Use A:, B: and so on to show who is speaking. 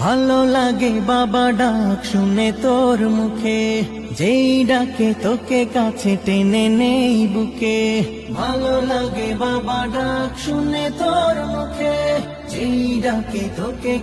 A: ভালো লাগে বাবা ডাক শুনে তোর মুখে, যেই ডাকে তোকে কাছে টেনে নেই বুকে। ভালো লাগে বাবা ডাক শুনে তোর মুখে, যেই ডাকে তোকে